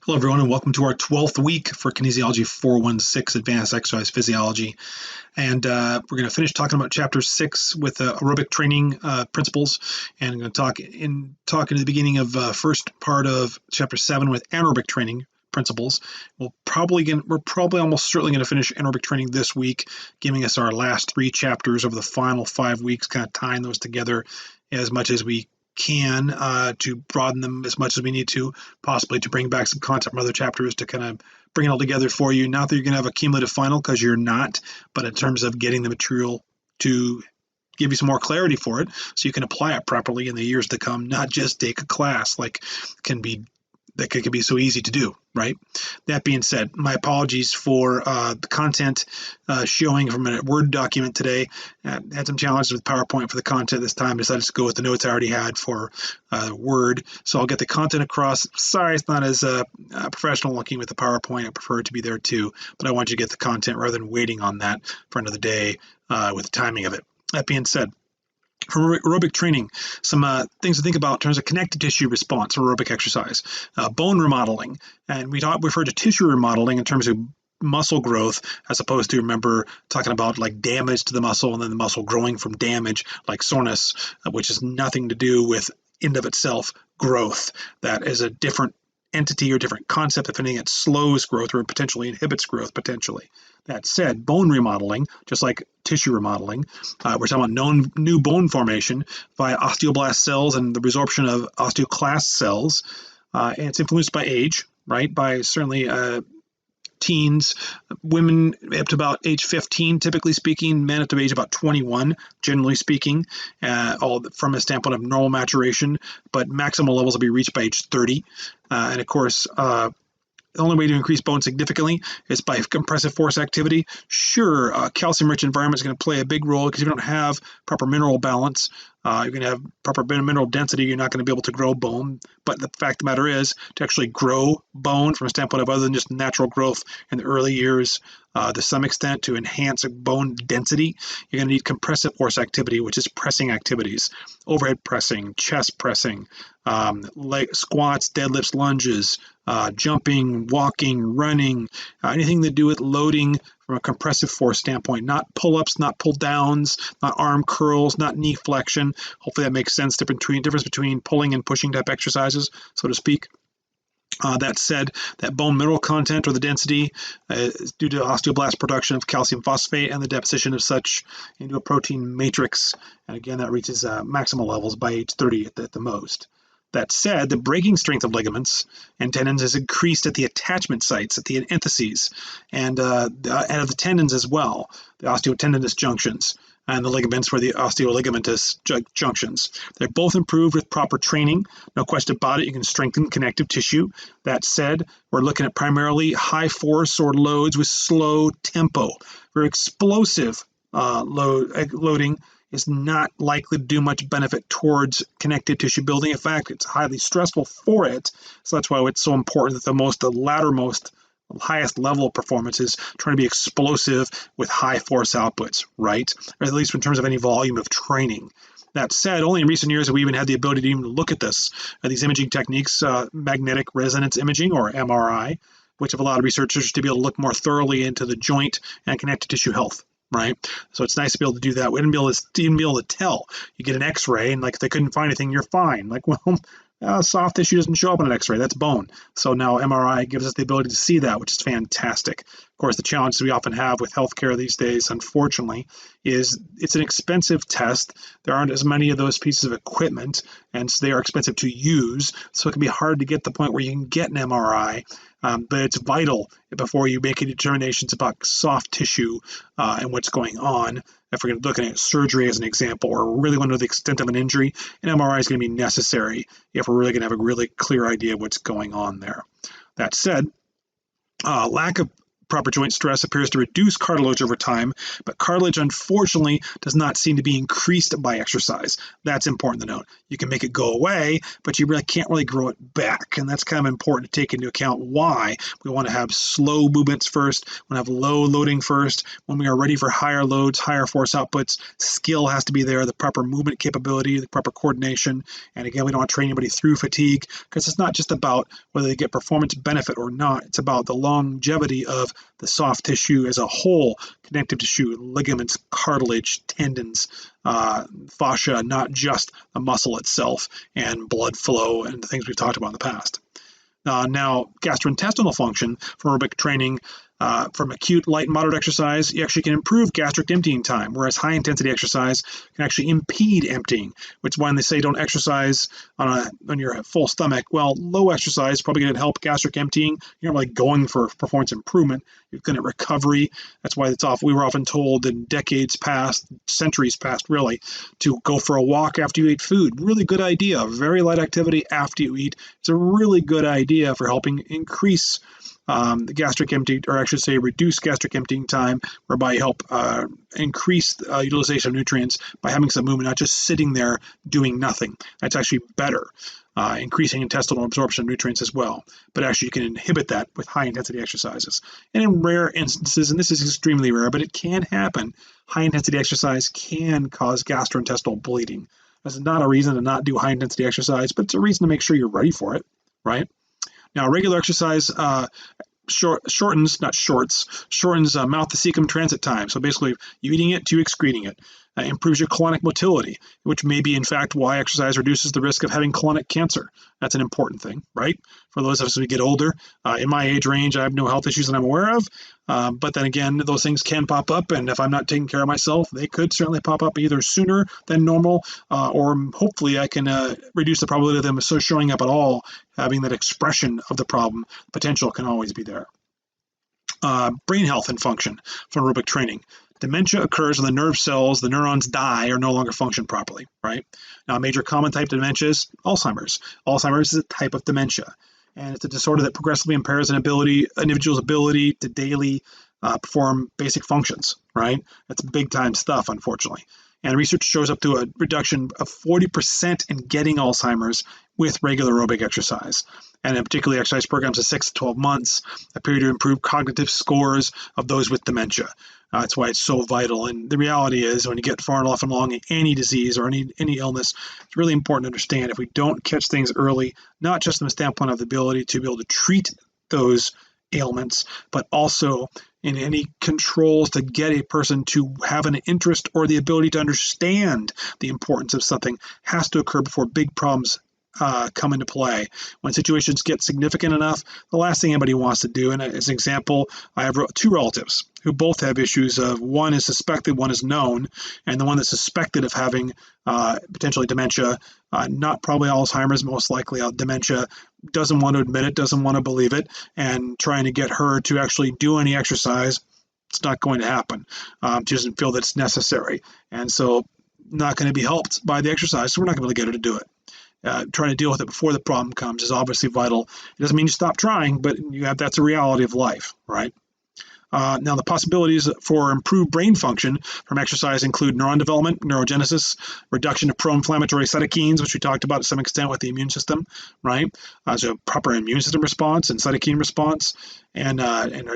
Hello, everyone, and welcome to our 12th week for Kinesiology 416 Advanced Exercise Physiology. And we're going to finish talking about Chapter 6 with aerobic training principles. And I'm going to talk in the beginning of first part of Chapter 7 with anaerobic training principles. We're probably almost certainly going to finish anaerobic training this week, giving us our last 3 chapters over the final 5 weeks, kind of tying those together as much as we can to broaden them as much as we need to, possibly to bring back some content from other chapters to kind of bring it all together for you. Not that you're going to have a cumulative final, because you're not, but in terms of getting the material to give you some more clarity for it so you can apply it properly in the years to come, not just take a class like can be so easy to do, right? That being said, my apologies for the content showing from a Word document today. Had some challenges with PowerPoint for the content this time. Decided to go with the notes I already had for Word. So I'll get the content across. Sorry, it's not as professional looking with the PowerPoint. I prefer it to be there too, but I want you to get the content rather than waiting on that for another day with the timing of it. That being said, for aerobic training, some things to think about in terms of connective tissue response for aerobic exercise, bone remodeling, and we refer to tissue remodeling in terms of muscle growth, as opposed to, remember, talking about like damage to the muscle and then the muscle growing from damage, like soreness, which has nothing to do with in of itself growth. That is a different entity or different concept. If anything, it slows growth or potentially inhibits growth potentially. That said, bone remodeling, just like tissue remodeling, we're talking about new bone formation via osteoblast cells and the resorption of osteoclast cells. And it's influenced by age, right? By certainly teens, women up to about age 15, typically speaking, men up to age about 21, generally speaking, all from a standpoint of normal maturation, but maximal levels will be reached by age 30. And of course, the only way to increase bone significantly is by compressive force activity. Sure, calcium-rich environment is going to play a big role because if you don't have proper mineral balance, you're going to have proper mineral density, you're not going to be able to grow bone. But the fact of the matter is, to actually grow bone from a standpoint of other than just natural growth in the early years, to some extent, to enhance bone density, you're going to need compressive force activity, which is pressing activities, overhead pressing, chest pressing, leg squats, deadlifts, lunges, jumping, walking, running, anything to do with loading from a compressive force standpoint, not pull-ups, not pull-downs, not arm curls, not knee flexion. Hopefully that makes sense, difference between pulling and pushing type exercises, so to speak. That said, that bone mineral content or the density is due to osteoblast production of calcium phosphate and the deposition of such into a protein matrix. And again, that reaches maximal levels by age 30 at the most. That said, the breaking strength of ligaments and tendons is increased at the attachment sites, at the entheses, and of the tendons as well, the osteotendinous junctions, and the ligaments for the osteoligamentous junctions. They're both improved with proper training. No question about it, you can strengthen connective tissue. That said, we're looking at primarily high force or loads with slow tempo. Very explosive loading is not likely to do much benefit towards connective tissue building. In fact, it's highly stressful for it. So that's why it's so important that the highest level of performance is trying to be explosive with high force outputs, right? Or at least in terms of any volume of training. That said, only in recent years have we even had the ability to even look at this. These imaging techniques, magnetic resonance imaging or MRI, which have allowed researchers to be able to look more thoroughly into the joint and connective tissue health. Right, so it's nice to be able to do that. We didn't be able to tell. You get an X-ray, and like if they couldn't find anything, you're fine. Like, well, soft tissue doesn't show up on an X-ray. That's bone. So now MRI gives us the ability to see that, which is fantastic. Of course, the challenge we often have with healthcare these days, unfortunately, is it's an expensive test. There aren't as many of those pieces of equipment, and so they are expensive to use. So it can be hard to get to the point where you can get an MRI. But it's vital before you make any determinations about soft tissue and what's going on. If we're looking at surgery as an example, or really want to know the extent of an injury, an MRI is going to be necessary if we're really going to have a really clear idea of what's going on there. That said, lack of proper joint stress appears to reduce cartilage over time, but cartilage unfortunately does not seem to be increased by exercise. That's important to note. You can make it go away, but you really can't really grow it back, and that's kind of important to take into account why we want to have slow movements first, we want to have low loading first. When we are ready for higher loads, higher force outputs, skill has to be there, the proper movement capability, the proper coordination, and again, we don't want to train anybody through fatigue, because it's not just about whether they get performance benefit or not. It's about the longevity of the soft tissue as a whole, connective tissue, ligaments, cartilage, tendons, fascia, not just the muscle itself, and blood flow and the things we've talked about in the past. Now, gastrointestinal function for aerobic training, from acute, light, and moderate exercise, you actually can improve gastric emptying time, whereas high-intensity exercise can actually impede emptying, which is why they say don't exercise on your full stomach. Well, low exercise is probably going to help gastric emptying. You're not really going for performance improvement. You're going to recovery. That's why we were often told in decades past, centuries past really, to go for a walk after you eat food. Really good idea. Very light activity after you eat. It's a really good idea for helping increase the gastric empty, or I should say reduce gastric emptying time, whereby you help increase utilization of nutrients by having some movement, not just sitting there doing nothing. That's actually better, increasing intestinal absorption of nutrients as well. But actually you can inhibit that with high intensity exercises. And in rare instances, and this is extremely rare, but it can happen, high intensity exercise can cause gastrointestinal bleeding. That's not a reason to not do high intensity exercise, but it's a reason to make sure you're ready for it, right? Now, regular exercise shortens mouth to cecum transit time. So basically, you eating it to excreting it. Improves your colonic motility, which may be, in fact, why exercise reduces the risk of having colonic cancer. That's an important thing, right? For those of us as we get older. In my age range, I have no health issues that I'm aware of. But then again, those things can pop up, and if I'm not taking care of myself, they could certainly pop up either sooner than normal, or hopefully I can reduce the probability of them showing up at all, having that expression of the problem. Potential can always be there. Brain health and function from aerobic training. Dementia occurs when the nerve cells, the neurons die or no longer function properly, right? Now, a major common type of dementia is Alzheimer's. Alzheimer's is a type of dementia, and it's a disorder that progressively impairs an individual's ability to daily perform basic functions, right? That's big time stuff, unfortunately. And research shows up to a reduction of 40% in getting Alzheimer's with regular aerobic exercise. And in particularly exercise programs of 6 to 12 months appear to improve cognitive scores of those with dementia. That's why it's so vital. And the reality is, when you get far enough along in any disease or any illness, it's really important to understand if we don't catch things early, not just from the standpoint of the ability to be able to treat those ailments, but also in any controls to get a person to have an interest or the ability to understand the importance of something, has to occur before big problems come into play. When situations get significant enough, the last thing anybody wants to do, and as an example, I have 2 relatives who both have issues of, one is suspected, one is known, and the one that's suspected of having potentially dementia, not probably Alzheimer's, most likely dementia, doesn't want to admit it, doesn't want to believe it, and trying to get her to actually do any exercise, it's not going to happen. She doesn't feel that it's necessary, and so not going to be helped by the exercise, so we're not going to be able to get her to do it. Trying to deal with it before the problem comes is obviously vital. It doesn't mean you stop trying, but that's a reality of life, right? Now, the possibilities for improved brain function from exercise include neuron development, neurogenesis, reduction of pro-inflammatory cytokines, which we talked about to some extent with the immune system, right? So proper immune system response and cytokine response, and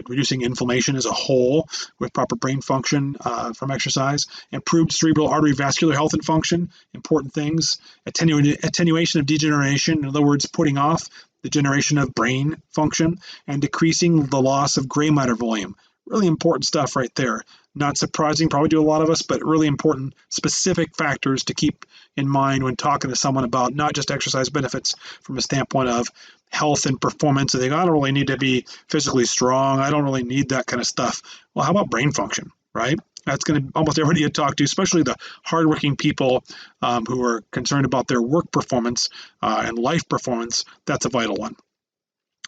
reducing inflammation as a whole with proper brain function from exercise. Improved cerebral artery vascular health and function, important things. Attenuation of degeneration, in other words, putting off the generation of brain function, and decreasing the loss of gray matter volume. Really important stuff right there. Not surprising, probably to a lot of us, but really important specific factors to keep in mind when talking to someone about not just exercise benefits from a standpoint of health and performance. I think, I don't really need to be physically strong. I don't really need that kind of stuff. Well, how about brain function, right? That's going to almost everybody you talk to, especially the hardworking people who are concerned about their work performance and life performance. That's a vital one.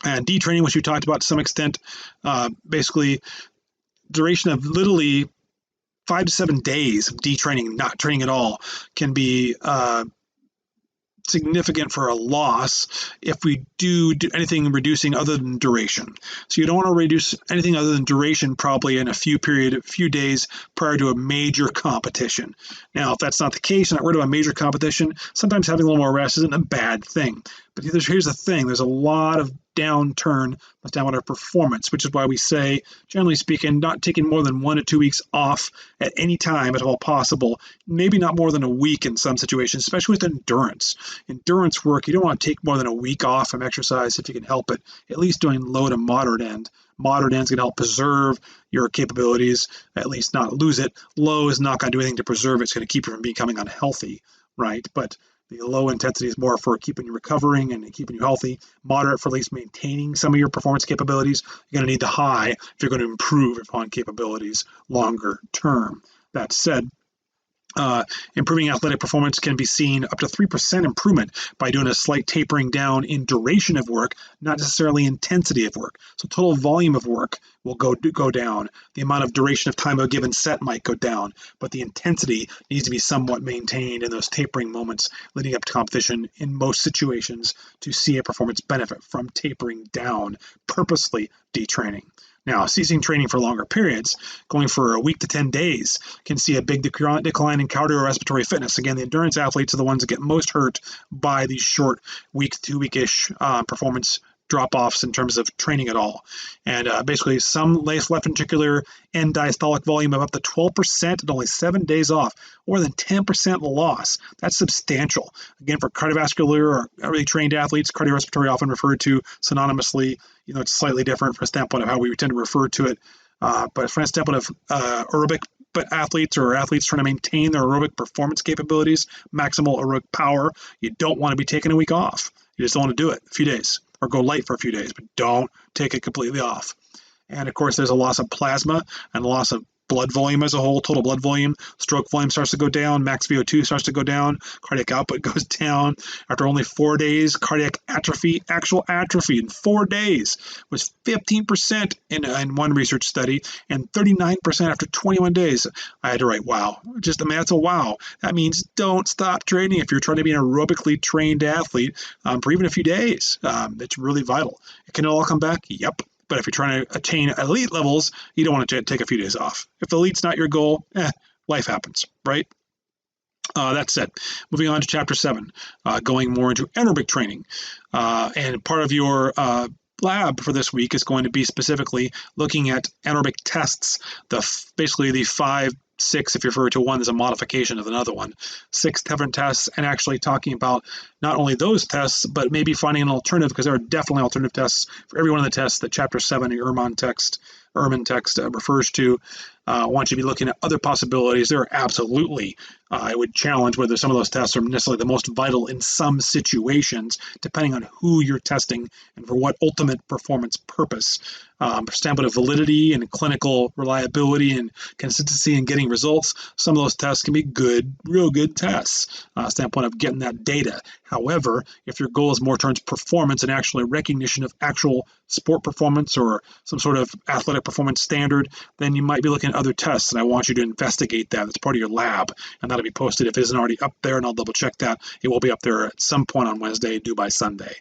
And detraining, which we talked about to some extent, basically duration of literally 5 to 7 days of detraining, not training at all, can be significant for a loss if we do anything reducing other than duration. So you don't want to reduce anything other than duration probably in a few days prior to a major competition. Now, if that's not the case, you're not worried about a major competition, sometimes having a little more rest isn't a bad thing. But here's the thing, there's a lot of downturn down our performance, which is why we say, generally speaking, not taking more than 1 to 2 weeks off at any time at all possible, maybe not more than a week in some situations, especially with endurance. Endurance work, you don't want to take more than a week off from exercise if you can help it, at least doing low to moderate end. Moderate end is going to help preserve your capabilities, at least not lose it. Low is not going to do anything to preserve it. It's going to keep you from becoming unhealthy, right? But the low intensity is more for keeping you recovering and keeping you healthy. Moderate for at least maintaining some of your performance capabilities. You're going to need the high if you're going to improve upon capabilities longer term. That said, improving athletic performance can be seen up to 3% improvement by doing a slight tapering down in duration of work, not necessarily intensity of work. So total volume of work will go down. The amount of duration of time a given set might go down, but the intensity needs to be somewhat maintained in those tapering moments leading up to competition in most situations to see a performance benefit from tapering down, purposely detraining. Now, ceasing training for longer periods, going for a week to 10 days, can see a big decline in cardiorespiratory fitness. Again, the endurance athletes are the ones that get most hurt by these short week, 2 week-ish performance drop-offs in terms of training at all. And basically, some left ventricular end diastolic volume of up to 12% and only 7 days off, more than 10% loss. That's substantial. Again, for cardiovascular or really trained athletes, cardiorespiratory often referred to synonymously. It's slightly different from a standpoint of how we tend to refer to it. But from a standpoint of aerobic athletes or athletes trying to maintain their aerobic performance capabilities, maximal aerobic power, you don't want to be taking a week off. You just don't want to do it a few days or go light for a few days, but don't take it completely off. And of course, there's a loss of plasma and a loss of blood volume as a whole, total blood volume. Stroke volume starts to go down, max VO2 starts to go down, cardiac output goes down. After only 4 days, cardiac atrophy, actual atrophy in 4 days was 15% in one research study and 39% after 21 days. I had to write, wow. That's a wow. That means don't stop training if you're trying to be an aerobically trained athlete for even a few days. It's really vital. Can it all come back? Yep. But if you're trying to attain elite levels, you don't want to take a few days off. If elite's not your goal, life happens, right? That said, moving on to Chapter 7, going more into anaerobic training. And part of your lab for this week is going to be specifically looking at anaerobic tests, basically the 5, 6, if you refer to one, there's a modification of another one, 6 different tests, and actually talking about not only those tests, but maybe finding an alternative, because there are definitely alternative tests for every one of the tests that Chapter 7, the Irvine text refers to. I want you to be looking at other possibilities. There are absolutely, I would challenge whether some of those tests are necessarily the most vital in some situations, depending on who you're testing and for what ultimate performance purpose. Standpoint of validity and clinical reliability and consistency in getting results, some of those tests can be good, real good tests, standpoint of getting that data. However, if your goal is more towards performance and actually recognition of actual sport performance or some sort of athletic performance standard, then you might be looking at other tests, and I want you to investigate that. It's part of your lab, and that'll be posted if it isn't already up there, and I'll double check that. It will be up there at some point on Wednesday, due by Sunday.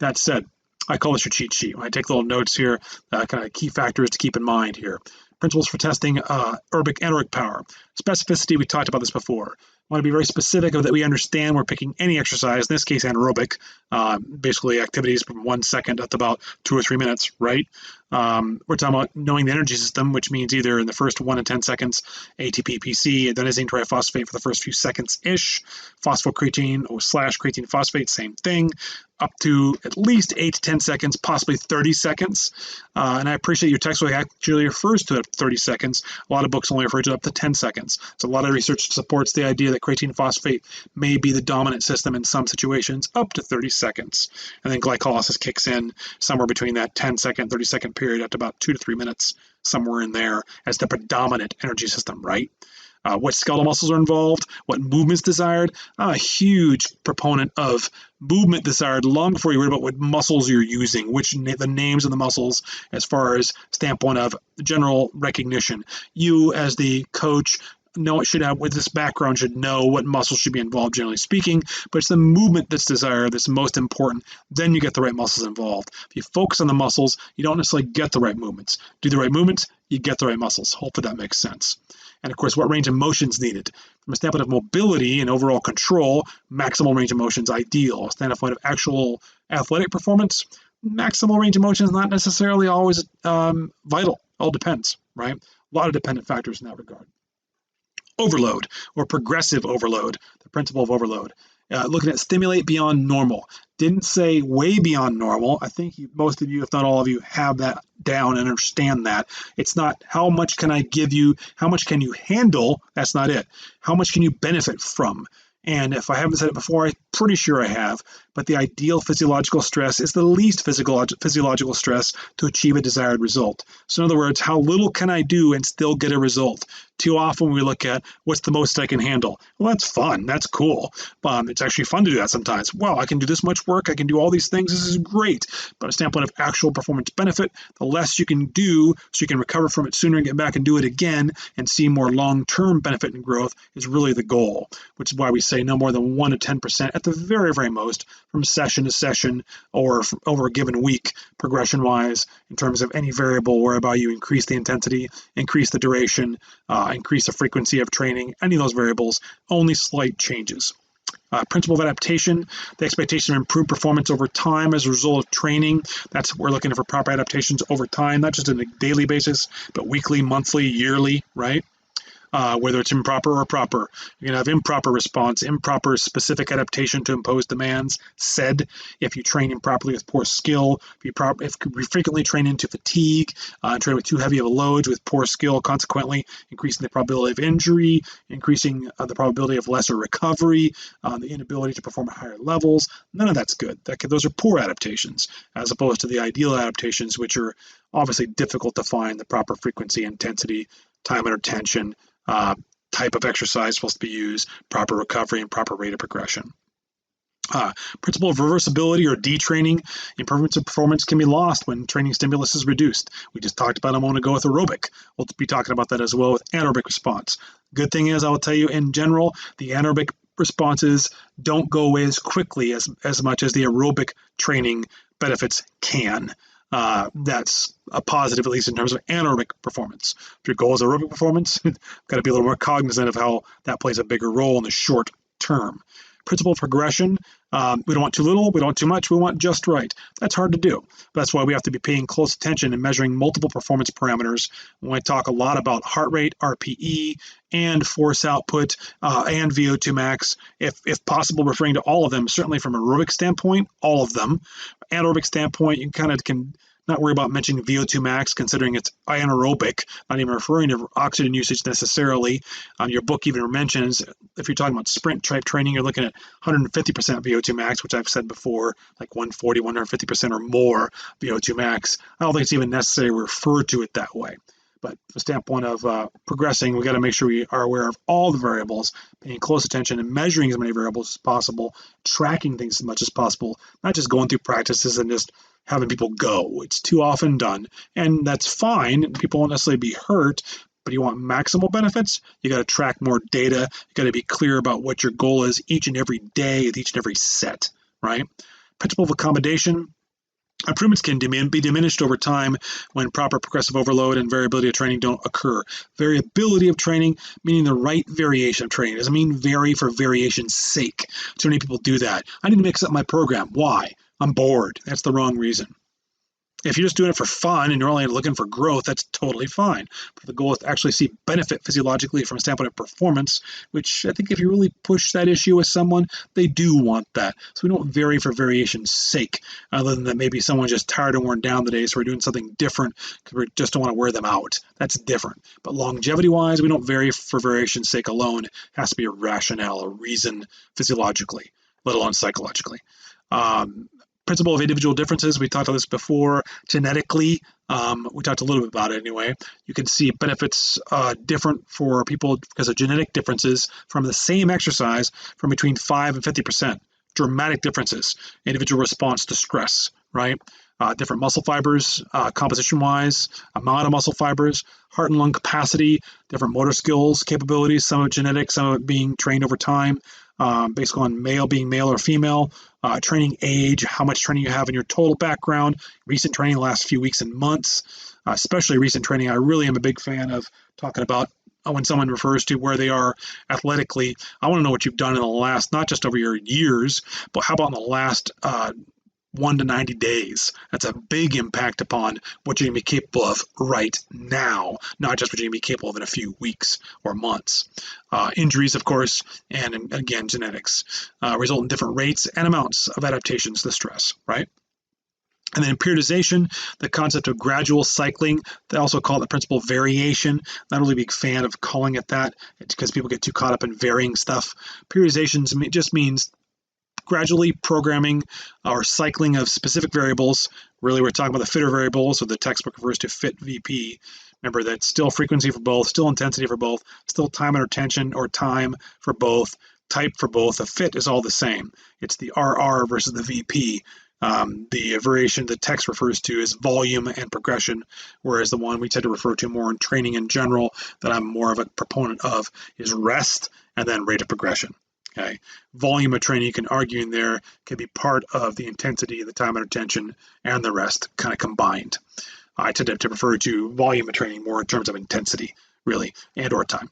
That said, I call this your cheat sheet. When I take little notes here, kind of key factors to keep in mind here. Principles for testing anaerobic power. Specificity, we talked about this before. Want to be very specific of that we understand we're picking any exercise, in this case anaerobic, basically activities from 1 second up to about 2 or 3 minutes, right? We're talking about knowing the energy system, which means either in the first 1 to 10 seconds, ATP, PC, adenosine triphosphate for the first few seconds-ish, phosphocreatine or /creatine phosphate, same thing, up to at least 8 to 10 seconds, possibly 30 seconds. And I appreciate your textbook actually refers to it 30 seconds. A lot of books only refer to it up to 10 seconds. So a lot of research supports the idea that creatine phosphate may be the dominant system in some situations up to 30 seconds. And then glycolysis kicks in somewhere between that 10-second, 30-second period up to about 2 to 3 minutes, somewhere in there as the predominant energy system, right? What skeletal muscles are involved, what movement's desired. I'm a huge proponent of movement desired long before you worry about what muscles you're using, the names of the muscles as far as standpoint of general recognition. You as the coach know, it should have, with this background, should know what muscles should be involved, generally speaking, but it's the movement that's desired that's most important. Then you get the right muscles involved. If you focus on the muscles, you don't necessarily get the right movements. Do the right movements, you get the right muscles. Hopefully that makes sense. And of course, what range of motion is needed? From a standpoint of mobility and overall control, maximal range of motion is ideal. A standpoint of actual athletic performance, maximal range of motion is not necessarily always vital. All depends, right? A lot of dependent factors in that regard. Overload or progressive overload, the principle of overload. Looking at stimulate beyond normal. Didn't say way beyond normal. I think most of you, if not all of you, have that down and understand that. It's not how much can I give you, how much can you handle, that's not it. How much can you benefit from? And if I haven't said it before, I'm pretty sure I have, but the ideal physiological stress is the least physiological stress to achieve a desired result. So in other words, how little can I do and still get a result? Too often we look at what's the most I can handle. Well, that's fun. That's cool. It's actually fun to do that sometimes. Well, I can do this much work. I can do all these things. This is great. But a standpoint of actual performance benefit, the less you can do so you can recover from it sooner and get back and do it again and see more long-term benefit and growth is really the goal, which is why we say no more than 1 to 10% at the very, very most from session to session or over a given week progression-wise in terms of any variable whereby you increase the intensity, increase the duration, increase the frequency of training, any of those variables, only slight changes. Principle of adaptation, the expectation of improved performance over time as a result of training. That's what we're looking for, proper adaptations over time, not just on a daily basis, but weekly, monthly, yearly, right? Whether it's improper or proper. You're going to have improper response, improper specific adaptation to impose demands, said, if you train improperly with poor skill, if you frequently train into fatigue, train with too heavy of a loads with poor skill, consequently increasing the probability of injury, increasing the probability of lesser recovery, the inability to perform at higher levels. None of that's good. Those are poor adaptations, as opposed to the ideal adaptations, which are obviously difficult to find, the proper frequency, intensity, time under tension, type of exercise supposed to be used, proper recovery, and proper rate of progression. Principle of reversibility or detraining. Improvements of performance can be lost when training stimulus is reduced. We just talked about a moment ago with aerobic. We'll be talking about that as well with anaerobic response. Good thing is, I will tell you in general, the anaerobic responses don't go away as quickly as much as the aerobic training benefits can. That's a positive, at least in terms of anaerobic performance. If your goal is aerobic performance, you've got to be a little more cognizant of how that plays a bigger role in the short term. Principle of progression, we don't want too little, we don't want too much, we want just right. That's hard to do. That's why we have to be paying close attention and measuring multiple performance parameters. When I talk a lot about heart rate, RPE, and force output, and VO2 max, if possible, referring to all of them, certainly from an aerobic standpoint, all of them. Anaerobic standpoint, you kind of can not worry about mentioning VO2 max, considering it's anaerobic, not even referring to oxygen usage necessarily. Your book even mentions, if you're talking about sprint type training, you're looking at 150% VO2 max, which I've said before, like 140, 150% or more VO2 max. I don't think it's even necessary to refer to it that way. But from the standpoint of progressing, we got to make sure we are aware of all the variables, paying close attention and measuring as many variables as possible, tracking things as much as possible, not just going through practices and just having people go. It's too often done, and that's fine. People won't necessarily be hurt, but you want maximal benefits, you got to track more data. You got to be clear about what your goal is each and every day with each and every set, right? Principle of accommodation. Improvements can be diminished over time when proper progressive overload and variability of training don't occur. Variability of training, meaning the right variation of training. It doesn't mean vary for variation's sake. Too many people do that. I need to mix up my program. Why? I'm bored. That's the wrong reason. If you're just doing it for fun and you're only looking for growth, that's totally fine. But the goal is to actually see benefit physiologically from a standpoint of performance, which I think if you really push that issue with someone, they do want that. So we don't vary for variation's sake, other than that maybe someone's just tired and worn down today, so we're doing something different because we just don't want to wear them out. That's different. But longevity-wise, we don't vary for variation's sake alone. It has to be a rationale, a reason physiologically, let alone psychologically. Principle of individual differences, we talked about this before. Genetically, we talked a little bit about it anyway. You can see benefits different for people because of genetic differences from the same exercise from between 5 and 50%. Dramatic differences. Individual response to stress, right? different muscle fibers, composition-wise, amount of muscle fibers, heart and lung capacity, different motor skills, capabilities, some of it genetic, some of it being trained over time, based on being male or female, training age, how much training you have in your total background, recent training the last few weeks and months, especially recent training. I really am a big fan of talking about when someone refers to where they are athletically. I want to know what you've done in the last, not just over your years, but how about in the last 1 to 90 days. That's a big impact upon what you're going to be capable of right now, not just what you're going to be capable of in a few weeks or months. Injuries, of course, and again, genetics result in different rates and amounts of adaptations to stress, right? And then periodization, the concept of gradual cycling. They also call it the principle of variation. Not really a big fan of calling it that because people get too caught up in varying stuff. Periodization just means gradually programming or cycling of specific variables. Really, we're talking about the fitter variables, so the textbook refers to fit VP. Remember, that's still frequency for both, still intensity for both, still time under tension or time for both, type for both. The fit is all the same. It's the RR versus the VP. The variation the text refers to is volume and progression, whereas the one we tend to refer to more in training in general, that I'm more of a proponent of, is rest and then rate of progression. Okay, volume of training, you can argue in there, can be part of the intensity, the time under tension, and the rest kind of combined. I tend to refer to volume of training more in terms of intensity, really, and or time.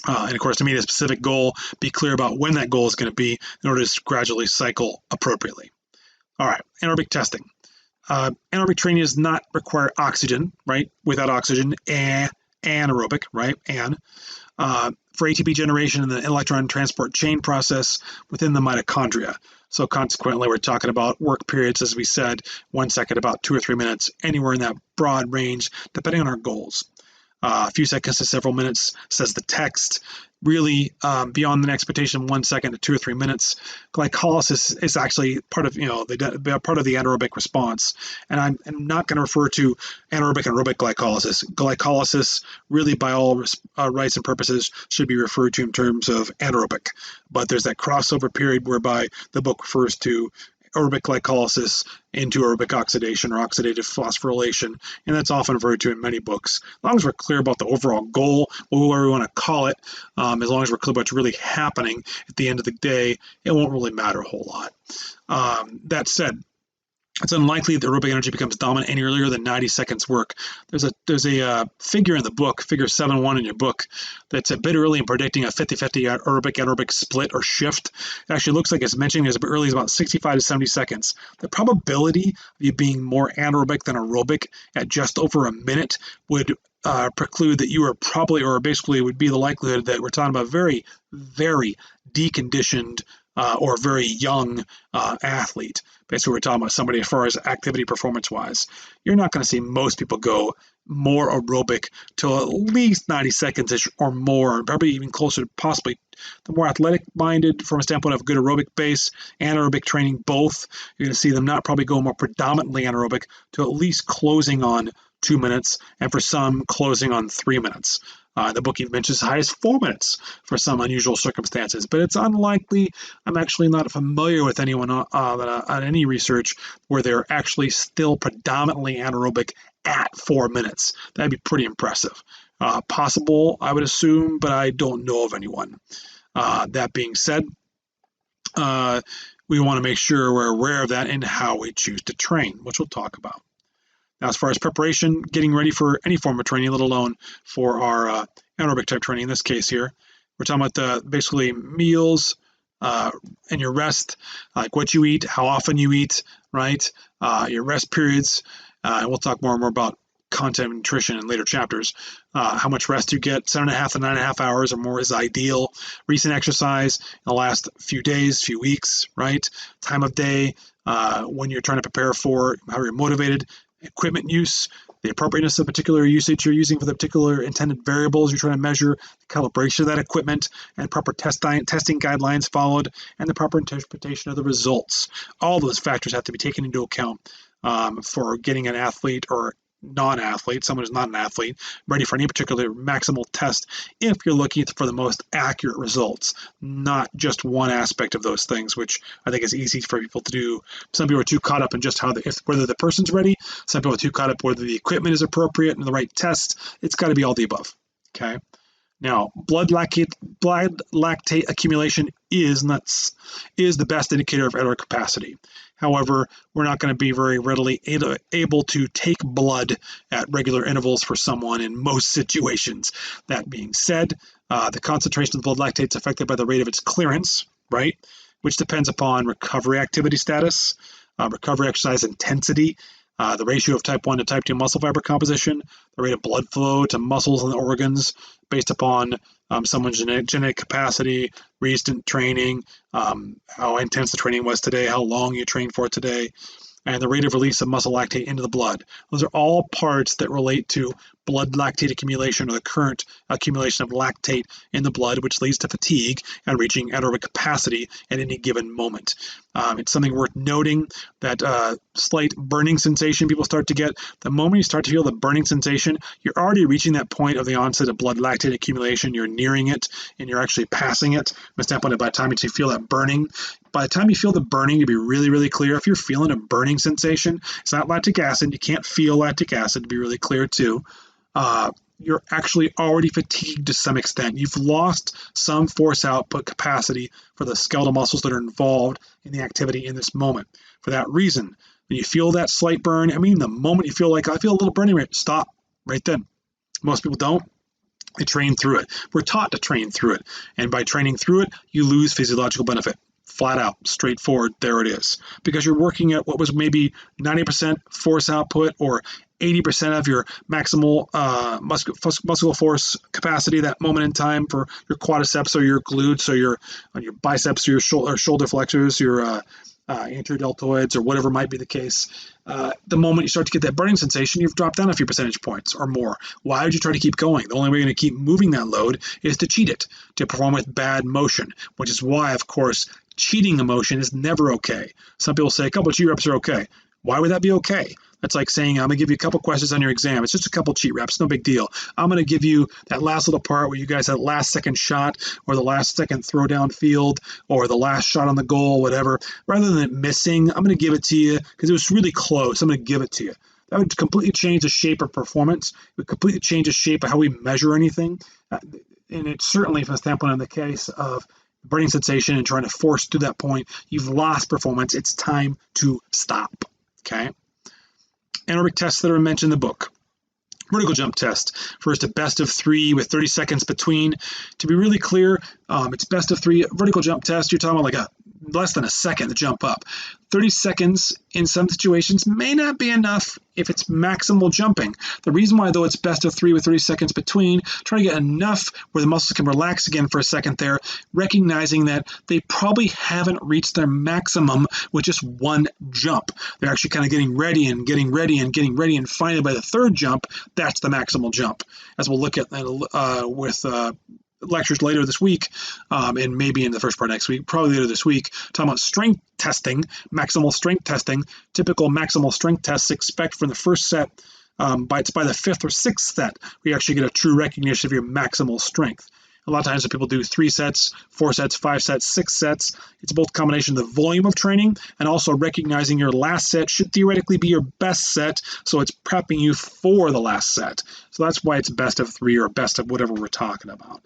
And of course, to meet a specific goal, be clear about when that goal is going to be in order to gradually cycle appropriately. All right, anaerobic testing. Anaerobic training does not require oxygen, right? Without oxygen, anaerobic, right? For ATP generation in the electron transport chain process within the mitochondria. So consequently, we're talking about work periods, as we said, 1 second, about 2 or 3 minutes, anywhere in that broad range, depending on our goals. A few seconds to several minutes, says the text. Really, beyond the expectation of 1 second to 2 or 3 minutes, glycolysis is actually part of part of the anaerobic response. And I'm not going to refer to anaerobic and aerobic glycolysis. Glycolysis, really, by all rights and purposes, should be referred to in terms of anaerobic. But there's that crossover period whereby the book refers to aerobic glycolysis into aerobic oxidation or oxidative phosphorylation, and that's often referred to in many books. As long as we're clear about the overall goal, whatever we want to call it, as long as we're clear about what's really happening at the end of the day, it won't really matter a whole lot. That said, it's unlikely that aerobic energy becomes dominant any earlier than 90 seconds work. There's a figure in the book, figure 7.1 in your book, that's a bit early in predicting a 50-50 aerobic split or shift. It actually looks like it's mentioning as early as about 65 to 70 seconds. The probability of you being more anaerobic than aerobic at just over a minute would preclude that you are probably, or basically would be the likelihood that we're talking about very, very deconditioned or very young athlete. Basically, we're talking about somebody as far as activity performance-wise. You're not going to see most people go more aerobic till at least 90 seconds or more, probably even closer to possibly the more athletic-minded from a standpoint of good aerobic base and aerobic training both. You're going to see them not probably go more predominantly anaerobic to at least closing on 2 minutes, and for some closing on 3 minutes. The book even mentions as high as 4 minutes for some unusual circumstances, but it's unlikely. I'm actually not familiar with anyone on any research where they're actually still predominantly anaerobic at 4 minutes. That'd be pretty impressive. Possible, I would assume, but I don't know of anyone. That being said, we want to make sure we're aware of that in how we choose to train, which we'll talk about. Now, as far as preparation, getting ready for any form of training, let alone for our anaerobic type training, in this case here, we're talking about basically meals and your rest, like what you eat, how often you eat, right? Your rest periods, and we'll talk more and more about content of nutrition in later chapters. How much rest you get, 7.5 to 9.5 hours or more is ideal. Recent exercise in the last few days, few weeks, right? Time of day, when you're trying to prepare for how you're motivated, equipment use, the appropriateness of particular usage you're using for the particular intended variables you're trying to measure, the calibration of that equipment, and proper testing guidelines followed, and the proper interpretation of the results. All those factors have to be taken into account for getting an athlete or non-athlete, someone who's not an athlete, ready for any particular maximal test if you're looking for the most accurate results, not just one aspect of those things, which I think is easy for people to do. Some people are too caught up in just whether the person's ready. Some people are too caught up whether the equipment is appropriate and the right test. It's got to be all the above. Okay. Now, blood lactate accumulation is the best indicator of aerobic capacity. However, we're not going to be very readily able to take blood at regular intervals for someone in most situations. That being said, the concentration of blood lactate is affected by the rate of its clearance, right? Which depends upon recovery activity status, recovery exercise intensity, the ratio of type 1 to type 2 muscle fiber composition, the rate of blood flow to muscles and organs based upon someone's genetic capacity, recent training, how intense the training was today, how long you trained for today, and the rate of release of muscle lactate into the blood. Those are all parts that relate to blood lactate accumulation, or the current accumulation of lactate in the blood, which leads to fatigue and reaching anaerobic capacity at any given moment. It's something worth noting that slight burning sensation people start to get. The moment you start to feel the burning sensation, you're already reaching that point of the onset of blood lactate accumulation. You're nearing it, and you're actually passing it. From the standpoint of by the time you feel that burning, by the time you feel the burning, to be really, really clear, if you're feeling a burning sensation, it's not lactic acid. You can't feel lactic acid, to be really clear too. You're actually already fatigued to some extent. You've lost some force output capacity for the skeletal muscles that are involved in the activity in this moment. For that reason, when you feel that slight burn, the moment you feel like, I feel a little burning, stop right then. Most people don't. They train through it. We're taught to train through it. And by training through it, you lose physiological benefit. Flat out, straightforward, there it is. Because you're working at what was maybe 90% force output or 80% of your maximal muscular force capacity at that moment in time for your quadriceps or your glutes or your biceps or your shoulder flexors, your anterior deltoids, or whatever might be the case. The moment you start to get that burning sensation, you've dropped down a few percentage points or more. Why would you try to keep going? The only way you're going to keep moving that load is to cheat it, to perform with bad motion, which is why, of course, cheating a motion is never okay. Some people say a couple of cheat reps are okay. Why would that be okay? That's like saying, I'm going to give you a couple questions on your exam. It's just a couple cheat reps, no big deal. I'm going to give you that last little part where you guys had last second shot or the last second throw down field or the last shot on the goal, whatever. Rather than it missing, I'm going to give it to you because it was really close. I'm going to give it to you. That would completely change the shape of performance. It would completely change the shape of how we measure anything. And it's certainly from the standpoint of the case of burning sensation and trying to force through that point, you've lost performance. It's time to stop. Okay. Anaerobic tests that are mentioned in the book. Vertical jump test. First, a best of 3 with 30 seconds between. To be really clear, it's best of 3 vertical jump test. You're talking about like less than a second to jump up. 30 seconds in some situations may not be enough if it's maximal jumping. The reason why, though, it's best of 3 with 30 seconds between, try to get enough where the muscles can relax again for a second there, recognizing that they probably haven't reached their maximum with just one jump. They're actually kind of getting ready and getting ready and getting ready, and finally by the third jump, that's the maximal jump. As we'll look at with lectures later this week, and maybe in the first part next week, probably later this week, talking about strength testing, maximal strength testing. Typical maximal strength tests expect from the first set, by the 5th or 6th set, we actually get a true recognition of your maximal strength. A lot of times when people do 3 sets, 4 sets, 5 sets, 6 sets, it's both a combination of the volume of training and also recognizing your last set should theoretically be your best set, so it's prepping you for the last set. So that's why it's best of 3 or best of whatever we're talking about.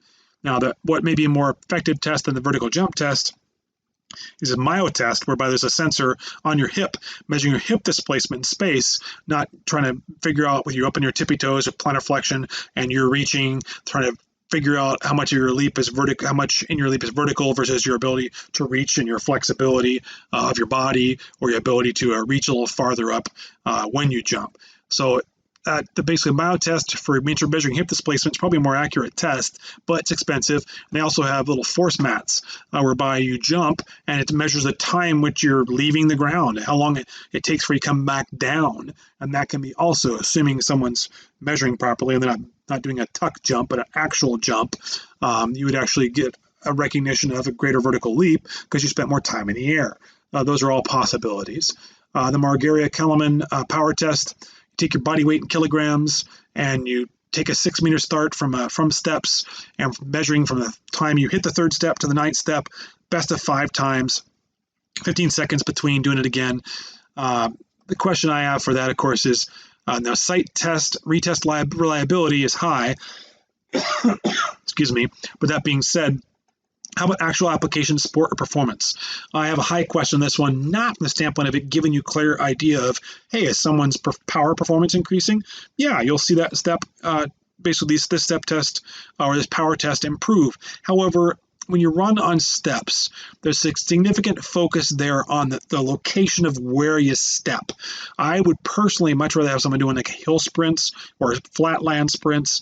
Now, what may be a more effective test than the vertical jump test is a myo test, whereby there's a sensor on your hip measuring your hip displacement in space, not trying to figure out whether you're up on your tippy toes or plantar flexion and you're reaching, trying to figure out how much of your leap is vertical, how much in your leap is vertical versus your ability to reach and your flexibility of your body, or your ability to reach a little farther up when you jump. So the basically myo test for measuring hip displacement is probably a more accurate test, but it's expensive. And they also have little force mats whereby you jump and it measures the time which you're leaving the ground, how long it takes for you to come back down. And that can be also, assuming someone's measuring properly and they're not doing a tuck jump, but an actual jump, you would actually get a recognition of a greater vertical leap because you spent more time in the air. Those are all possibilities. The Margaria-Kellerman power test take your body weight in kilograms, and you take a 6-meter start from steps, and measuring from the time you hit the 3rd step to the 9th step, best of 5 times, 15 seconds between doing it again. The question I have for that, of course, is now site test, retest reliability is high. Excuse me. But that being said, how about actual application, sport, or performance? I have a high question on this one, not from the standpoint of it giving you clear idea of, hey, is someone's power performance increasing? Yeah, you'll see that step, basically this step test or this power test improve. However, when you run on steps, there's a significant focus there on the location of where you step. I would personally much rather have someone doing like hill sprints or flatland sprints,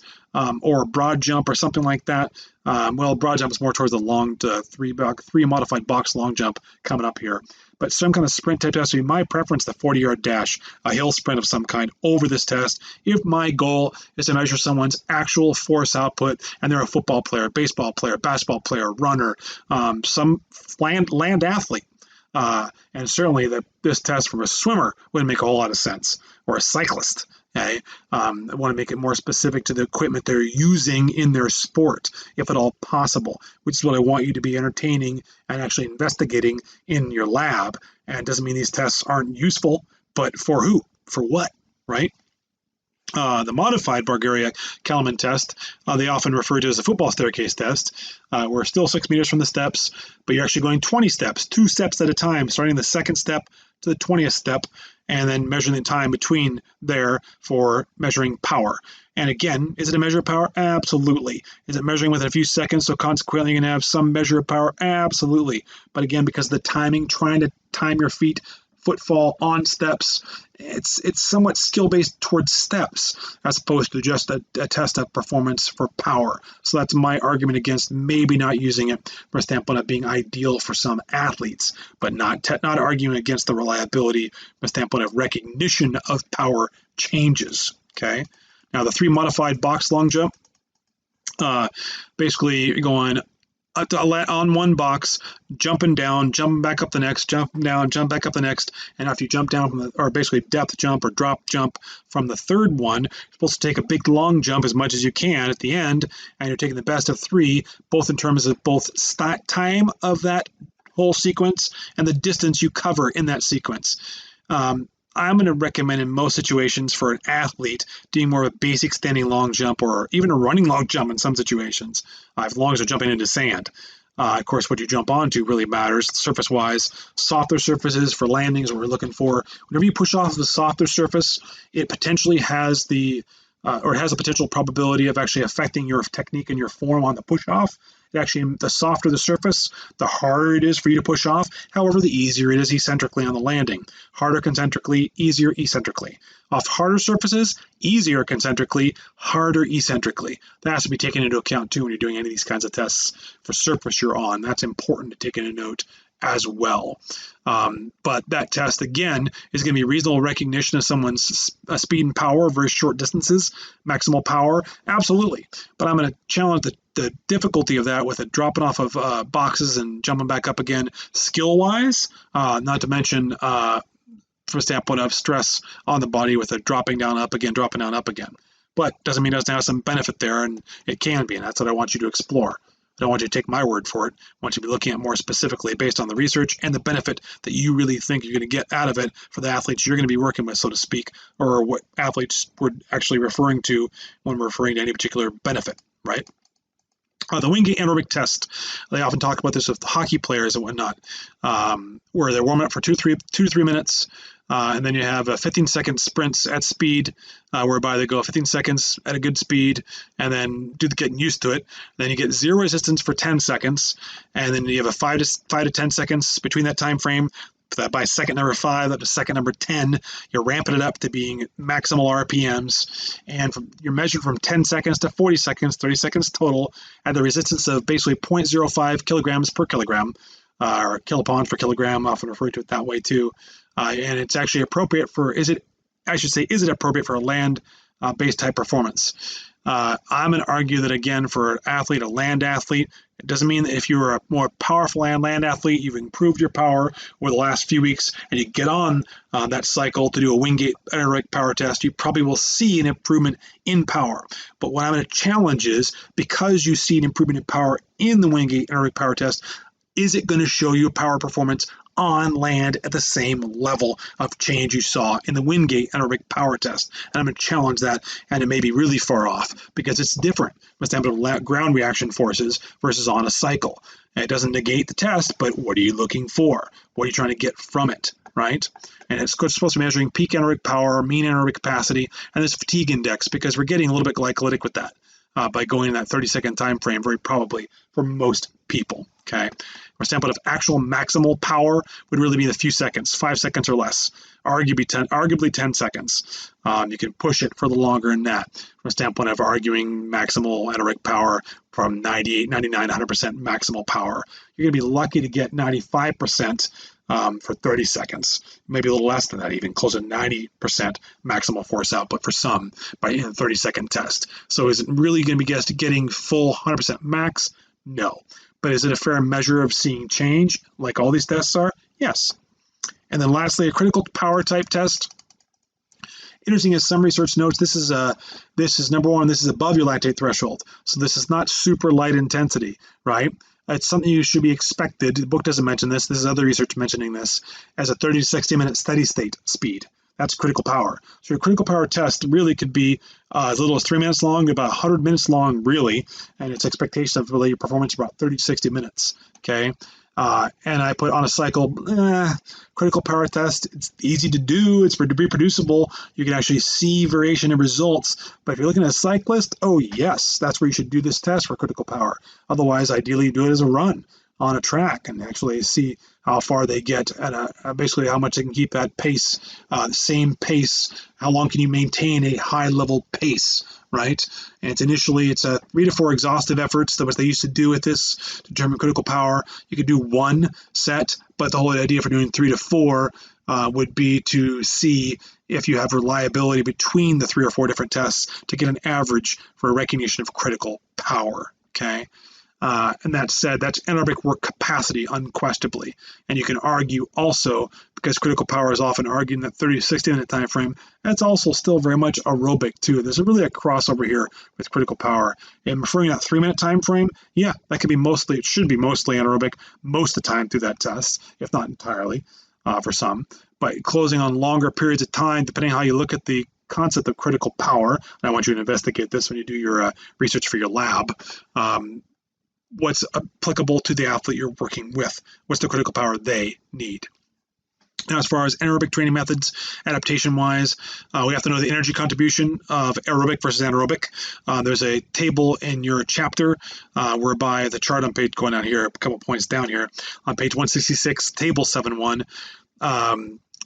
or broad jump or something like that. Well, broad jump is more towards the long three modified box long jump coming up here. But some kind of sprint type test would be my preference, the 40-yard dash, a hill sprint of some kind over this test. If my goal is to measure someone's actual force output, and they're a football player, baseball player, basketball player, runner, some land athlete, and certainly this test from a swimmer wouldn't make a whole lot of sense, or a cyclist. Okay, I want to make it more specific to the equipment they're using in their sport, if at all possible, which is what I want you to be entertaining and actually investigating in your lab. And it doesn't mean these tests aren't useful, but for who? For what, right? The modified Bulgaria-Kalman test, they often refer to as a football staircase test. We're still 6 meters from the steps, but you're actually going 20 steps, 2 steps at a time, starting the 2nd step to the 20th step, and then measuring the time between there for measuring power. And again, is it a measure of power? Absolutely. Is it measuring within a few seconds, so consequently you're going to have some measure of power? Absolutely. But again, because of the timing, trying to time your feet, footfall on steps, it's somewhat skill-based towards steps as opposed to just a test of performance for power. So that's my argument against maybe not using it from a standpoint of being ideal for some athletes, but not arguing against the reliability from a standpoint of recognition of power changes. Okay. Now the 3 modified box long jump, basically you're going on one box, jumping down, jumping back up the next, jumping down, jump back up the next, and after you jump down from or basically depth jump or drop jump from the 3rd one, you're supposed to take a big long jump as much as you can at the end, and you're taking the best of 3, both in terms of both time of that whole sequence and the distance you cover in that sequence. I'm going to recommend in most situations for an athlete doing more of a basic standing long jump or even a running long jump in some situations, as long as they're jumping into sand. Of course, what you jump onto really matters surface-wise. Softer surfaces for landings, what we're looking for. Whenever you push off of a softer surface, it potentially has the potential probability of actually affecting your technique and your form on the push-off. Actually, the softer the surface, the harder it is for you to push off. However, the easier it is eccentrically on the landing. Harder concentrically, easier eccentrically. Off harder surfaces, easier concentrically, harder eccentrically. That has to be taken into account too when you're doing any of these kinds of tests for surface you're on. That's important to take into note as well. But that test, again, is going to be reasonable recognition of someone's speed and power, very short distances, maximal power, absolutely. But I'm going to challenge the difficulty of that with it dropping off of boxes and jumping back up again skill-wise, not to mention from a standpoint of stress on the body with it dropping down, up again, dropping down, up again. But doesn't mean it doesn't have some benefit there, and it can be, and that's what I want you to explore. I don't want you to take my word for it. I want you to be looking at more specifically based on the research and the benefit that you really think you're going to get out of it for the athletes you're going to be working with, so to speak, or what athletes we're actually referring to when we're referring to any particular benefit, right? The Wingate anaerobic test, they often talk about this with hockey players and whatnot, where they're warming up for 2 to 3 minutes, and then you have 15-second sprints at speed, whereby they go 15 seconds at a good speed, and then do the getting used to it. Then you get 0 resistance for 10 seconds, and then you have a 5 to 10 seconds between that time frame. By second number 5 up to second number 10, you're ramping it up to being maximal RPMs, and you're measured from 10 seconds to 40 seconds, 30 seconds total, at the resistance of basically 0.05 kilograms per kilogram, or kilopounds per kilogram, often referred to it that way too. And it's actually appropriate for, is it appropriate for a land-based type performance? I'm going to argue that, again, for an athlete, a land athlete, it doesn't mean that if you're a more powerful land athlete, you've improved your power over the last few weeks, and you get on that cycle to do a Wingate anaerobic power test, you probably will see an improvement in power. But what I'm going to challenge is, because you see an improvement in power in the Wingate anaerobic power test, is it going to show you power performance on land at the same level of change you saw in the Wingate anaerobic power test? And I'm going to challenge that, and it may be really far off because it's different from the standpoint of ground reaction forces versus on a cycle. And it doesn't negate the test, but what are you looking for? What are you trying to get from it, right? And it's supposed to be measuring peak anaerobic power, mean anaerobic capacity, and this fatigue index, because we're getting a little bit glycolytic with that. By going in that 30-second time frame, very probably for most people. Okay, from a standpoint of actual maximal power would really be the few seconds, 5 seconds or less, arguably 10 seconds. You can push it for the longer than that. From a standpoint of arguing maximal anaerobic power from 98, 99, 100% maximal power, you're going to be lucky to get 95%. For 30 seconds, maybe a little less than that, even close to 90% maximal force output for some by a 30-second test. So is it really going to be getting full 100% max? No. But is it a fair measure of seeing change like all these tests are? Yes. And then lastly, a critical power type test. Interesting, as some research notes, this is number one, this is above your lactate threshold. So this is not super light intensity, right? It's something you should be expected. The book doesn't mention this. This is other research mentioning this as a 30 to 60 minute steady state speed. That's critical power. So your critical power test really could be as little as 3 minutes long, about 100 minutes long, really, and its expectation of really your performance about 30 to 60 minutes. Okay. And I put on a cycle, critical power test. It's easy to do. It's reproducible. You can actually see variation in results. But if you're looking at a cyclist, oh yes, that's where you should do this test for critical power. Otherwise, ideally, do it as a run on a track and actually see how far they get and basically how much they can keep that pace, the same pace. How long can you maintain a high level pace, right? And it's a 3 to 4 exhaustive efforts. That was they used to do with this to determine critical power. You could do one set, but the whole idea for doing 3 to 4 would be to see if you have reliability between the 3 or 4 different tests to get an average for a recognition of critical power. Okay. And that said, that's anaerobic work capacity, unquestionably. And you can argue also, because critical power is often argued in that 30 to 60 minute time frame, that's also still very much aerobic too. There's really a crossover here with critical power. And referring to that 3 minute time frame, yeah, that could be it should be mostly anaerobic most of the time through that test, if not entirely for some. But closing on longer periods of time, depending on how you look at the concept of critical power, and I want you to investigate this when you do your research for your lab, what's applicable to the athlete you're working with, what's the critical power they need. Now, as far as anaerobic training methods, adaptation-wise, we have to know the energy contribution of aerobic versus anaerobic. There's a table in your chapter whereby the chart on page, going down here, a couple points down here, on page 166, table 7.1,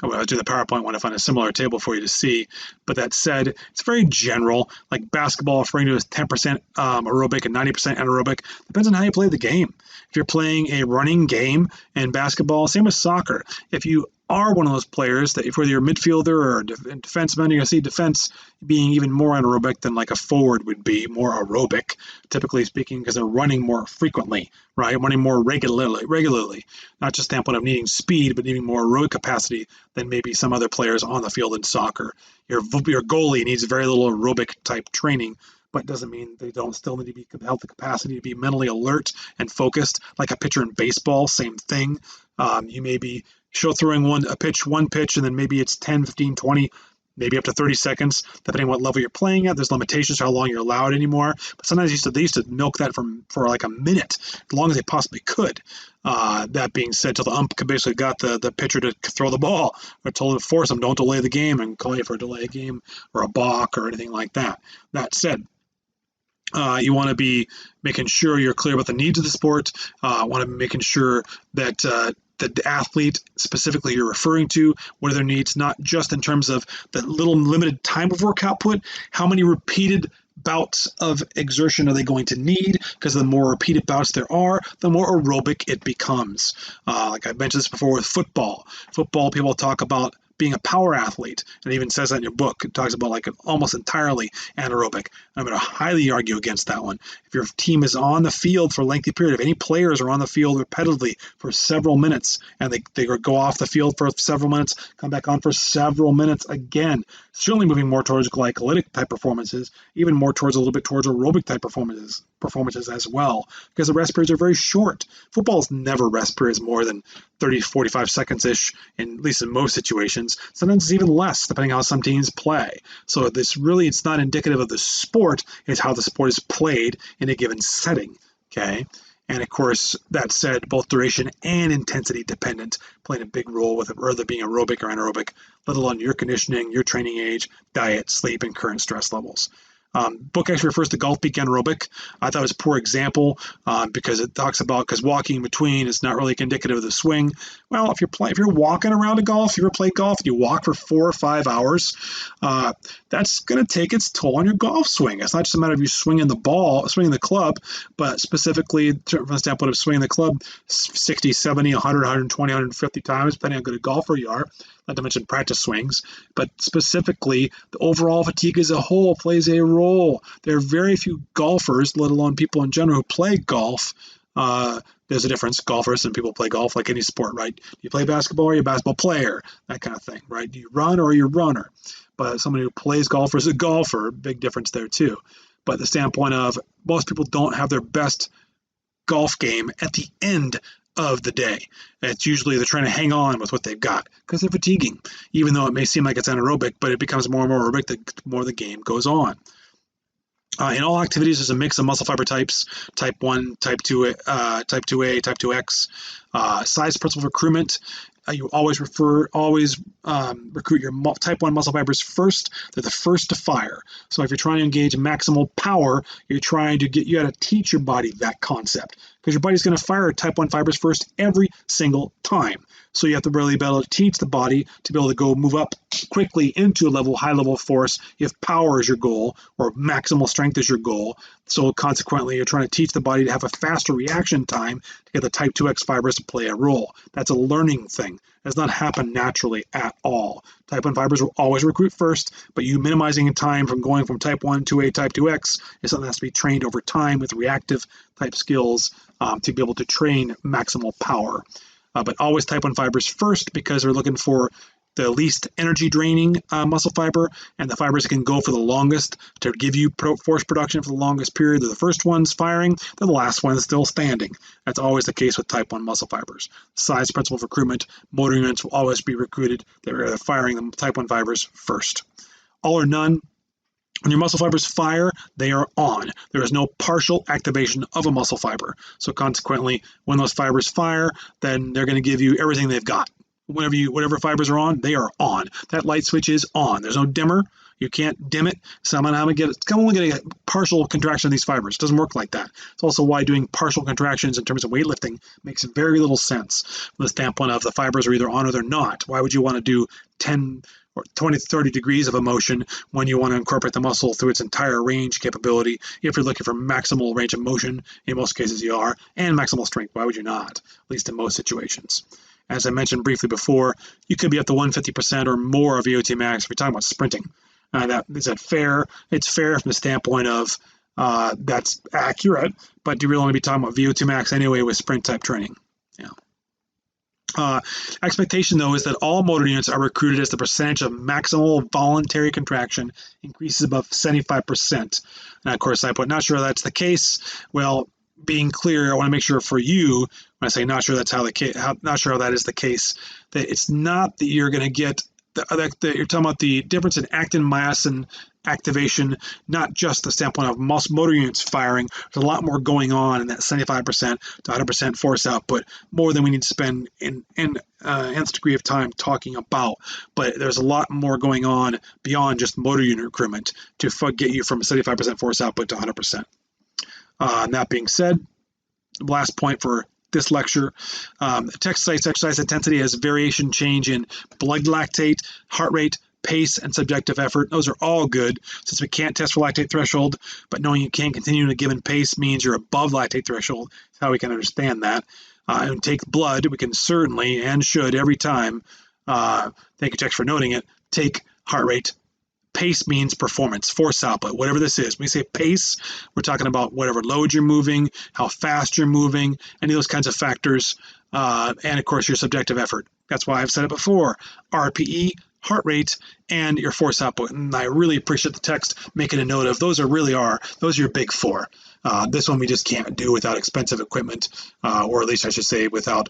I'll do the PowerPoint one to find a similar table for you to see. But that said, it's very general. Like basketball, referring to as 10% aerobic and 90% anaerobic. Depends on how you play the game. If you're playing a running game in basketball, same with soccer. If you are one of those players that if whether you're a midfielder or a defenseman, you're going to see defense being even more anaerobic than like a forward would be, more aerobic, typically speaking, because they're running more frequently, right? Running more regularly, not just standpoint of needing speed, but needing more aerobic capacity than maybe some other players on the field in soccer. Your goalie needs very little aerobic type training, but it doesn't mean they don't still need to be have the capacity to be mentally alert and focused. Like a pitcher in baseball, same thing. You may be throwing one pitch, and then maybe it's 10, 15, 20, maybe up to 30 seconds, depending on what level you're playing at. There's limitations to how long you're allowed anymore. But sometimes they used to milk that for like a minute, as long as they possibly could. That being said, till the ump basically got the pitcher to throw the ball, or told him to force him, don't delay the game, and call you for a delay game or a balk or anything like that. That said, you want to be making sure you're clear about the needs of the sport. Want to be making sure that the athlete specifically you're referring to, what are their needs, not just in terms of the little limited time of work output, how many repeated bouts of exertion are they going to need, because the more repeated bouts there are, the more aerobic it becomes. Like I mentioned this before with football. Football, people talk about being a power athlete, and it even says that in your book. It talks about like almost entirely anaerobic. I'm going to highly argue against that one. If your team is on the field for a lengthy period, if any players are on the field repetitively for several minutes, and they go off the field for several minutes, come back on for several minutes again, certainly moving more towards glycolytic type performances, even more towards a little bit towards aerobic type performances as well, because the rest periods are very short. Football's never rest periods more than 30, 45 seconds ish, at least in most situations. Sometimes it's even less, depending on how some teams play. So this really, it's not indicative of the sport, it's how the sport is played in a given setting. Okay. And of course, that said, both duration and intensity dependent, playing a big role with whether being aerobic or anaerobic, let alone your conditioning, your training age, diet, sleep, and current stress levels. Book actually refers to golf peak anaerobic. I thought it was a poor example because it talks about, because walking in between is not really indicative of the swing. Well, if you're walking around a golf, if you ever played golf, you walk for 4 or 5 hours, that's going to take its toll on your golf swing. It's not just a matter of you swinging the club, but specifically from the standpoint of swinging the club 60, 70, 100, 120, 150 times, depending on how good a golfer you are. Not to mention practice swings, but specifically the overall fatigue as a whole plays a role. There are very few golfers, let alone people in general, who play golf. There's a difference, golfers and people play golf like any sport, right? You play basketball or you're a basketball player, that kind of thing, right? You run or you're a runner. But somebody who plays golf is a golfer, big difference there too. But the standpoint of most people don't have their best golf game at the end of the day. It's usually they're trying to hang on with what they've got because they're fatiguing, even though it may seem like it's anaerobic, but it becomes more and more aerobic the more the game goes on. In all activities, there's a mix of muscle fiber types, type 1, type 2, type 2A, type 2X. Size principle of recruitment. You always recruit your type 1 muscle fibers first. They're the first to fire. So if you're trying to engage maximal power, you got to teach your body that concept, because your body's going to fire type 1 fibers first every single time. So you have to really be able to teach the body to be able to move up quickly into a high level of force if power is your goal or maximal strength is your goal. So consequently, you're trying to teach the body to have a faster reaction time to get the type 2X fibers to play a role. That's a learning thing. It does not happen naturally at all. Type 1 fibers will always recruit first, but you minimizing time from going from type 1 to a type 2X is something that has to be trained over time with reactive type skills to be able to train maximal power. But always type 1 fibers first, because we're looking for the least energy draining muscle fiber and the fibers that can go for the longest to give you force production for the longest period. They're the first ones firing, they're the last ones still standing. That's always the case with type 1 muscle fibers. Size principle of recruitment, motor units will always be recruited. They're firing the type 1 fibers first. All or none. When your muscle fibers fire, they are on. There is no partial activation of a muscle fiber. So consequently, when those fibers fire, then they're going to give you everything they've got. Whatever fibers are on, they are on. That light switch is on. There's no dimmer. You can't dim it. So I'm only getting a partial contraction of these fibers. It doesn't work like that. It's also why doing partial contractions in terms of weightlifting makes very little sense from the standpoint of the fibers are either on or they're not. Why would you want to do 10 or 20 to 30 degrees of a motion when you want to incorporate the muscle through its entire range capability? If you're looking for maximal range of motion, in most cases you are, and maximal strength, why would you not? At least in most situations. As I mentioned briefly before, you could be up to 150% or more of VO2 max if you're talking about sprinting. Is that fair? It's fair from the standpoint of that's accurate, but you really want to be talking about VO2 max anyway with sprint type training. Expectation, though, is that all motor units are recruited as the percentage of maximal voluntary contraction increases above 75%. And of course, I put not sure that's the case. Well, being clear, I want to make sure for you, when I say not sure that's not sure how that is the case, that it's not that you're going to get that you're talking about the difference in actin myosin activation, not just the standpoint of motor units firing. There's a lot more going on in that 75% to 100% force output, more than we need to spend in nth degree of time talking about. But there's a lot more going on beyond just motor unit recruitment to get you from 75% force output to 100%. And that being said, last point for this lecture, exercise intensity has variation change in blood lactate, heart rate, pace, and subjective effort. Those are all good, since we can't test for lactate threshold, but knowing you can't continue at a given pace means you're above lactate threshold. That's how we can understand that. And take blood, we can certainly and should every time thank you, Tex, for noting it. Take heart rate. Pace means performance, force output, whatever this is. When we say pace, we're talking about whatever load you're moving, how fast you're moving, any of those kinds of factors, and of course your subjective effort. That's why I've said it before. RPE, heart rate, and your force output. And I really appreciate the text making a note of those those are your big four. This one we just can't do without expensive equipment, or at least I should say without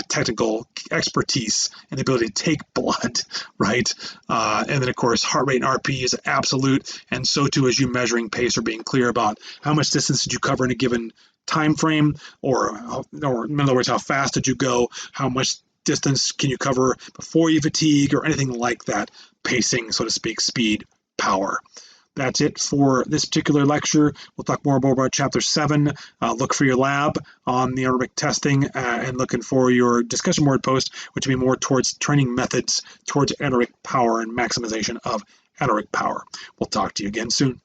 technical expertise and the ability to take blood, right? And then of course heart rate and RP is absolute, and so too is you measuring pace or being clear about how much distance did you cover in a given time frame, or in other words, how fast did you go, how much distance can you cover before you fatigue, or anything like that. Pacing, so to speak, speed, power. That's it for this particular lecture. We'll talk more about Chapter 7. Look for your lab on the anaerobic testing, and looking for your discussion board post, which will be more towards training methods towards anaerobic power and maximization of anaerobic power. We'll talk to you again soon.